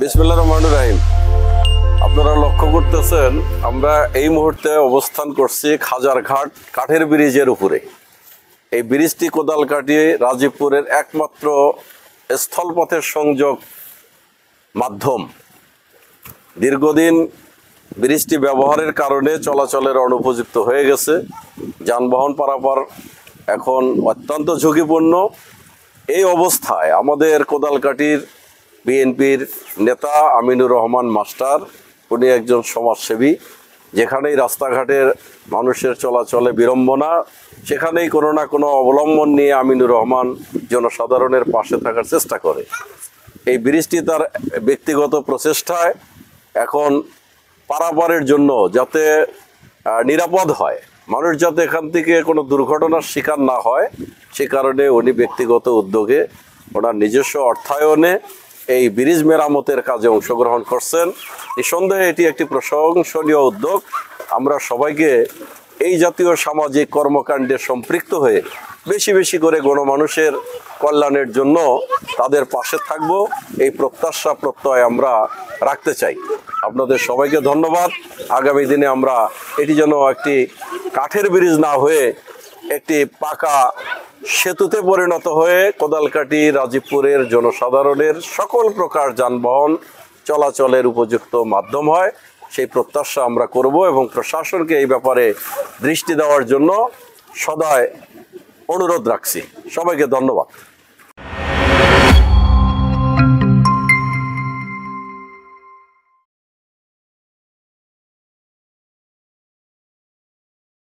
বিসমিল্লাহির রহমানির রহিম। আপনারা লক্ষ্য করতেছেন আমরা এই মুহূর্তে অবস্থান করছি খাজারঘাট কাঠের ব্রিজের উপরে। এই ব্রিজটি কোদালকাটি রাজীবপুরের একমাত্র স্থলপথের সংযোগ মাধ্যম। দীর্ঘদিন ব্রিজটি ব্যবহারের কারণে চলাচলের অনুপযুক্ত হয়ে গেছে। যানবাহন পারাপার এখন অত্যন্ত ঝুঁকিপূর্ণ। এই অবস্থায় আমাদের কোদালকাটির বিএনপির নেতা আমিনুর রহমান মাস্টার, উনি একজন সমাজসেবী। যেখানেই রাস্তাঘাটের মানুষের চলাচলে বিড়ম্বনা, সেখানেই কোনো না কোনো অবলম্বন নিয়ে আমিনুর রহমান জনসাধারণের পাশে থাকার চেষ্টা করে। এই ব্রিজটি তার ব্যক্তিগত প্রচেষ্টায় এখন পারাপারের জন্য যাতে নিরাপদ হয়, মানুষ যাতে এখান থেকে কোনো দুর্ঘটনার শিকার না হয়, সে কারণে উনি ব্যক্তিগত উদ্যোগে ওনার নিজস্ব অর্থায়নে এই ব্রিজ মেরামতের কাজে অংশগ্রহণ করছেন। নিঃসন্দেহে এটি একটি প্রশংসনীয় উদ্যোগ। আমরা সবাইকে এই জাতীয় সামাজিক কর্মকাণ্ডে সম্পৃক্ত হয়ে বেশি বেশি করে গণমানুষের কল্যাণের জন্য তাদের পাশে থাকব, এই প্রত্যাশা প্রত্যয় আমরা রাখতে চাই। আপনাদের সবাইকে ধন্যবাদ। আগামী দিনে আমরা এটি যেন একটি কাঠের ব্রিজ না হয়ে একটি পাকা সেতুতে পরিণত হয়ে কোদালকাটি রাজীবপুরের জনসাধারণের সকল প্রকার যানবাহন চলাচলের উপযুক্ত মাধ্যম হয়, সেই প্রত্যাশা আমরা করব এবং প্রশাসনকে এই ব্যাপারে দৃষ্টি দেওয়ার জন্য সদাই অনুরোধ রাখছি। সবাইকে ধন্যবাদ।